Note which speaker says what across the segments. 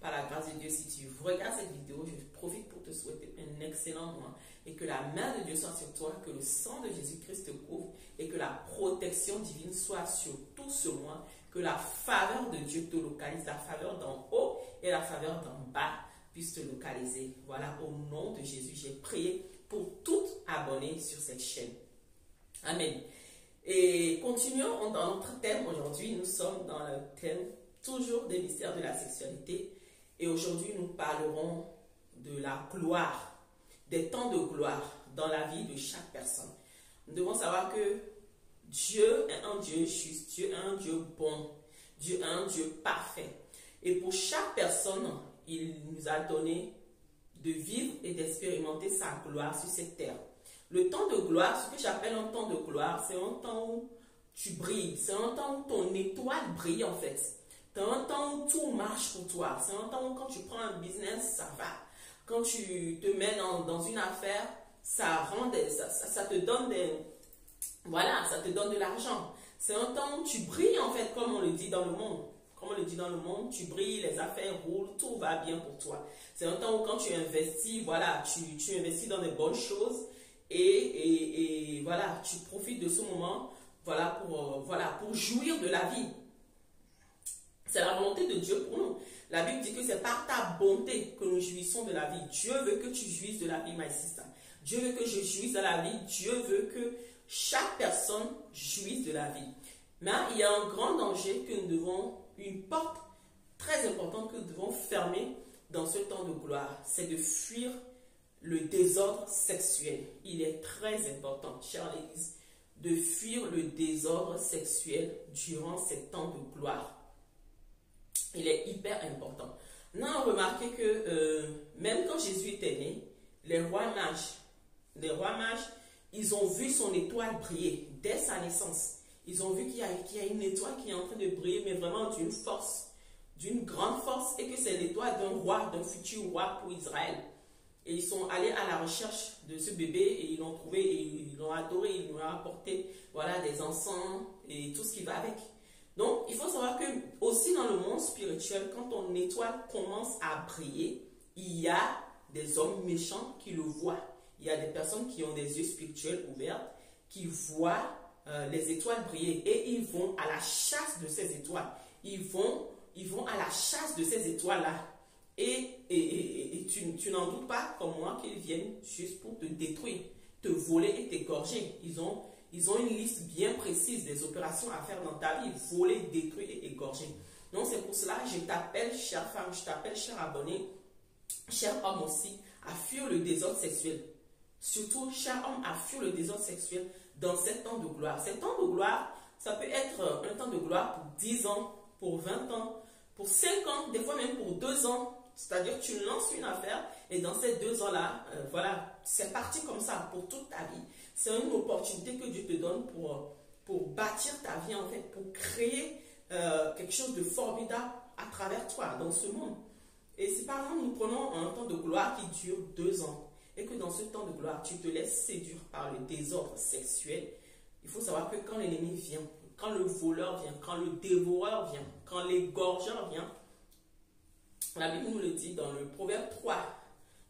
Speaker 1: par la grâce de Dieu, si tu regardes cette vidéo, je profite pour te souhaiter un excellent mois et que la main de Dieu soit sur toi, que le sang de Jésus-Christ te couvre et que la protection divine soit sur tout ce mois, que la faveur de Dieu te localise, la faveur d'en haut et la faveur d'en bas puisse te localiser. Voilà, au nom de Jésus, j'ai prié pour tout abonné sur cette chaîne. Amen. Et continuons dans notre thème aujourd'hui. Nous sommes dans le thème toujours des mystères de la sexualité. Et aujourd'hui, nous parlerons de la gloire, des temps de gloire dans la vie de chaque personne. Nous devons savoir que Dieu est un Dieu juste, Dieu est un Dieu bon, Dieu est un Dieu parfait. Et pour chaque personne, il nous a donné de vivre et d'expérimenter sa gloire sur cette terre. Le temps de gloire, ce que j'appelle un temps de gloire, c'est un temps où tu brilles, c'est un temps où ton étoile brille en fait. C'est un temps où tout marche pour toi, c'est un temps où quand tu prends un business, ça va. Quand tu te mets dans une affaire, ça te donne voilà, ça te donne de l'argent. C'est un temps où tu brilles en fait, comme on le dit dans le monde. Comme on le dit dans le monde, tu brilles, les affaires roulent, tout va bien pour toi. C'est un temps où quand tu investis, voilà, tu investis dans des bonnes choses et voilà, tu profites de ce moment, voilà, pour jouir de la vie. C'est la volonté de Dieu pour nous. La Bible dit que c'est par ta bonté que nous jouissons de la vie. Dieu veut que tu jouisses de la vie, my sister. Dieu veut que je jouisse de la vie. Dieu veut que chaque personne jouisse de la vie. Mais il y a un grand danger que nous devons, une porte très importante que nous devons fermer dans ce temps de gloire. C'est de fuir le désordre sexuel. Il est très important, chère Église, de fuir le désordre sexuel durant ces temps de gloire. Il est hyper important. Nous avons remarqué que même quand Jésus était né, les rois mages, ils ont vu son étoile briller dès sa naissance. Ils ont vu qu'il y a une étoile qui est en train de briller, mais vraiment d'une force, d'une grande force, et que c'est l'étoile d'un roi, d'un futur roi pour Israël. Et ils sont allés à la recherche de ce bébé et ils l'ont trouvé et ils l'ont adoré, ils lui ont apporté voilà, des encens et tout ce qui va avec. Donc, il faut savoir que aussi dans le monde spirituel, quand ton étoile commence à briller, il y a des hommes méchants qui le voient. Il y a des personnes qui ont des yeux spirituels ouverts, qui voient les étoiles briller et ils vont à la chasse de ces étoiles. Ils vont à la chasse de ces étoiles-là. Et tu n'en doutes pas, comme moi, qu'ils viennent juste pour te détruire, te voler et t'égorger. Ils ont une liste bien précise des opérations à faire dans ta vie. Voler, détruire et égorger. Donc c'est pour cela que je t'appelle, chère femme, je t'appelle, cher abonné, cher homme aussi, à fuir le désordre sexuel. Surtout, cher homme, à fuir le désordre sexuel dans ces temps de gloire. Ces temps de gloire, ça peut être un temps de gloire pour 10 ans, pour 20 ans, pour 5 ans, des fois même pour 2 ans. C'est-à-dire tu lances une affaire et dans ces 2 ans-là, voilà, c'est parti comme ça pour toute ta vie. C'est une opportunité que Dieu te donne pour bâtir ta vie en fait, pour créer quelque chose de formidable à travers toi dans ce monde. Et si par exemple nous prenons un temps de gloire qui dure 2 ans et que dans ce temps de gloire tu te laisses séduire par le désordre sexuel, il faut savoir que quand l'ennemi vient, quand le voleur vient, quand le dévoreur vient, quand l'égorgeur vient, la Bible nous le dit dans le Proverbe 3.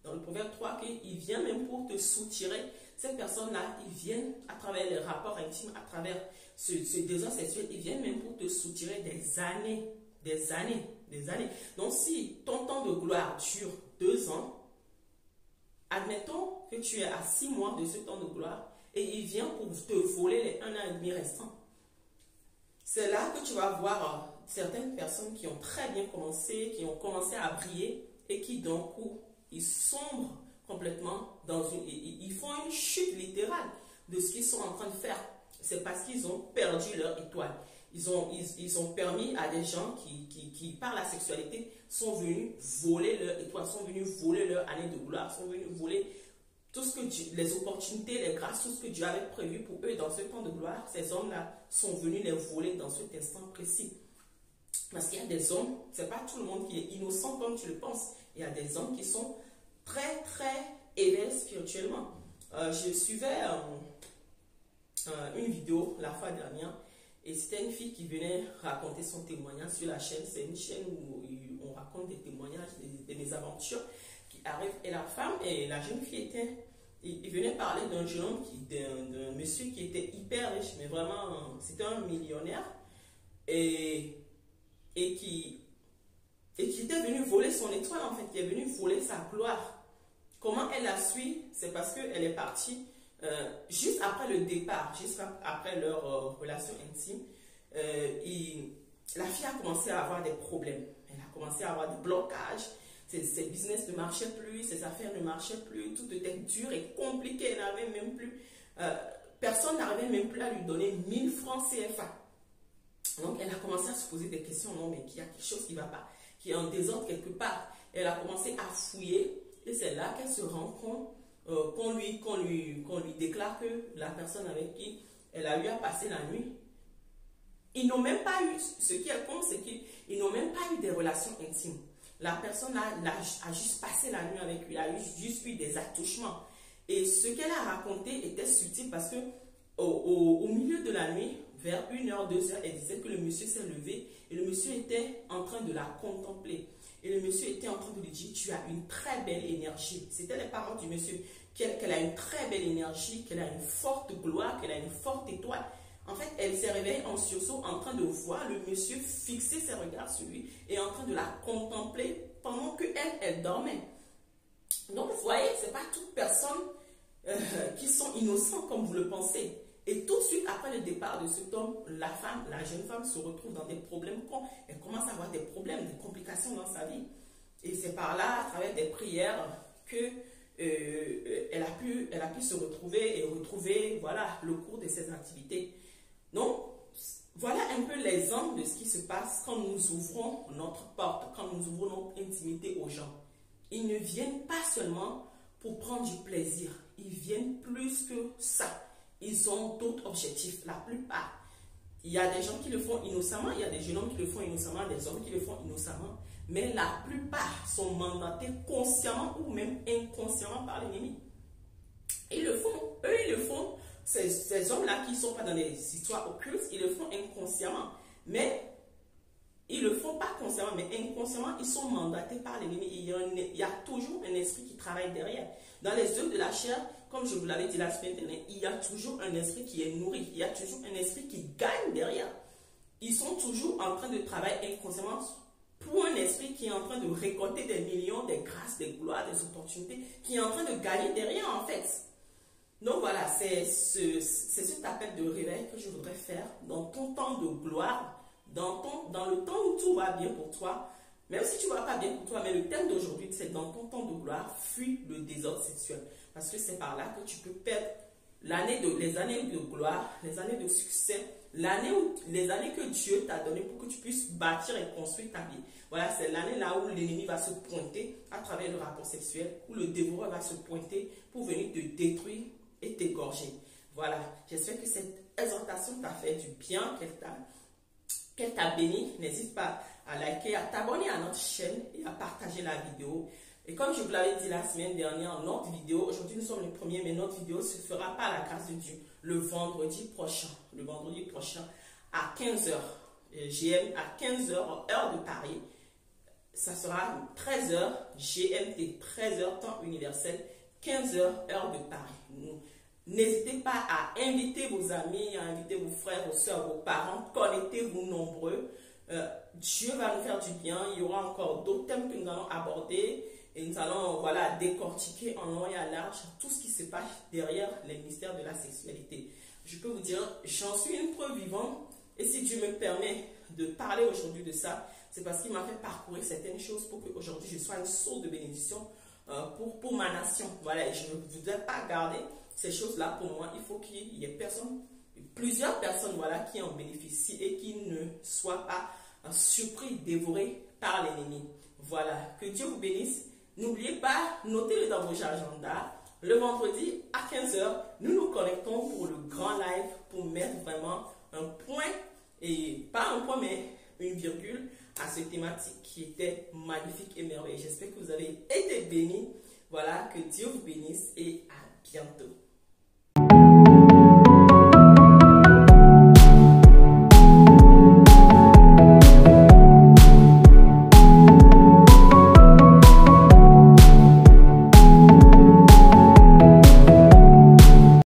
Speaker 1: Dans le Proverbe 3, qu'il vient même pour te soutirer. Ces personnes-là, ils viennent à travers les rapports intimes, à travers ce désordre sexuel, ils viennent même pour te soutirer des années. Des années. Des années. Donc, si ton temps de gloire dure 2 ans, admettons que tu es à 6 mois de ce temps de gloire et il vient pour te voler les 1 an et demi restants. C'est là que tu vas voir certaines personnes qui ont très bien commencé, qui ont commencé à briller et qui d'un coup, ils sombrent complètement ils font une chute littérale de ce qu'ils sont en train de faire. C'est parce qu'ils ont perdu leur étoile. Ils ont permis à des gens qui, par la sexualité, sont venus voler leur étoile, sont venus voler leur année de gloire, sont venus voler tout ce que Dieu, les opportunités, les grâces, tout ce que Dieu avait prévu pour eux dans ce temps de gloire. Ces hommes-là sont venus les voler dans cet instant précis. Parce qu'il y a des hommes, c'est pas tout le monde qui est innocent comme tu le penses. Il y a des hommes qui sont très, très élevés spirituellement. Je suivais une vidéo la fois dernière et c'était une fille qui venait raconter son témoignage sur la chaîne. C'est une chaîne où raconte des témoignages, des mésaventures qui arrivent. Et la femme et la jeune fille il venait parler d'un jeune homme, d'un monsieur qui était hyper riche, mais vraiment, c'était un millionnaire, et qui était venu voler son étoile, en fait, qui est venu voler sa gloire. Comment elle a su? C'est parce qu'elle est partie juste après le départ, juste après leur relation intime. La fille a commencé à avoir des problèmes. Elle a commencé à avoir des blocages. Ses business ne marchaient plus, ses affaires ne marchaient plus, tout était dur et compliqué. Elle n'avait même plus, personne n'arrivait même plus à lui donner 1000 francs CFA. Donc elle a commencé à se poser des questions. Non, mais il y a quelque chose qui ne va pas, qui est en désordre quelque part. Elle a commencé à fouiller et c'est là qu'elle se rend compte qu'on lui déclare que la personne avec qui elle a eu à passer la nuit, ils n'ont même pas eu, ce qui est con, c'est qu'ils n'ont même pas eu des relations intimes. La personne a juste passé la nuit avec lui, a juste eu des attouchements. Et ce qu'elle a raconté était subtil parce que au milieu de la nuit, vers 1h, 2h, elle disait que le monsieur s'est levé et le monsieur était en train de la contempler. Et le monsieur était en train de lui dire, tu as une très belle énergie. C'était les paroles du monsieur, qu'elle a une très belle énergie, qu'elle a une forte gloire, qu'elle a une forte étoile. En fait, elle s'est réveillée en sursaut en train de voir le monsieur fixer ses regards sur lui et en train de la contempler pendant qu'elle dormait. Donc, vous voyez, ce n'est pas toutes personnes qui sont innocentes comme vous le pensez. Et tout de suite après le départ de cet homme, la jeune femme se retrouve dans des problèmes. Elle commence à avoir des problèmes, des complications dans sa vie. Et c'est par là, à travers des prières, qu'elle a pu se retrouver et retrouver voilà, le cours de ses activités. Donc, voilà un peu l'exemple de ce qui se passe quand nous ouvrons notre porte, quand nous ouvrons notre intimité aux gens. Ils ne viennent pas seulement pour prendre du plaisir, ils viennent plus que ça. Ils ont d'autres objectifs, la plupart. Il y a des gens qui le font innocemment, il y a des jeunes hommes qui le font innocemment, des hommes qui le font innocemment, mais la plupart sont mandatés consciemment ou même inconsciemment par l'ennemi. Ils le font, eux ils le font. Ces hommes-là qui ne sont pas dans des histoires occultes, ils le font inconsciemment. Mais ils ne le font pas consciemment, mais inconsciemment, ils sont mandatés par l'ennemi. Il y a toujours un esprit qui travaille derrière. Dans les œuvres de la chair, comme je vous l'avais dit la semaine dernière, il y a toujours un esprit qui est nourri. Il y a toujours un esprit qui gagne derrière. Ils sont toujours en train de travailler inconsciemment pour un esprit qui est en train de récolter des millions, des grâces, des gloires, des opportunités, qui est en train de gagner derrière en fait. Donc voilà, c'est cet appel de réveil que je voudrais faire dans ton temps de gloire, dans le temps où tout va bien pour toi, même si tu ne vas pas bien pour toi, mais le thème d'aujourd'hui, c'est dans ton temps de gloire, fuis le désordre sexuel. Parce que c'est par là que tu peux perdre les années de gloire, les années de succès, les années que Dieu t'a donné pour que tu puisses bâtir et construire ta vie. Voilà, c'est l'année là où l'ennemi va se pointer à travers le rapport sexuel, où le dévoreur va se pointer pour venir te détruire et t'égorger. Voilà, j'espère que cette exhortation t'a fait du bien, qu'elle t'a béni. N'hésite pas à liker, à t'abonner à notre chaîne et à partager la vidéo. Et comme je vous l'avais dit la semaine dernière, notre vidéo, aujourd'hui nous sommes le premier, mais notre vidéo se fera par la grâce de Dieu le vendredi prochain à 15h GM, à 15h heure de Paris. Ça sera 13h GMT, 13h temps universel, 15h heure de Paris. N'hésitez pas à inviter vos amis, à inviter vos frères, vos soeurs, vos parents, connectez-vous nombreux. Dieu va nous faire du bien. Il y aura encore d'autres thèmes que nous allons aborder et nous allons voilà, décortiquer en long et à large tout ce qui se passe derrière les mystères de la sexualité. Je peux vous dire, j'en suis une preuve vivante et si Dieu me permet de parler aujourd'hui de ça, c'est parce qu'il m'a fait parcourir certaines choses pour qu'aujourd'hui je sois une source de bénédiction pour ma nation. Voilà, et je ne voudrais pas garder ces choses-là pour moi. Il faut qu'il y ait plusieurs personnes voilà, qui en bénéficient et qui ne soient pas surpris, dévorés par l'ennemi. Voilà, que Dieu vous bénisse. N'oubliez pas, notez-le dans vos agendas. Le vendredi à 15h, nous nous connectons pour le grand live pour mettre vraiment un point, et pas un point mais une virgule à cette thématique qui était magnifique et merveilleuse. J'espère que vous avez été bénis. Voilà, que Dieu vous bénisse et à bientôt.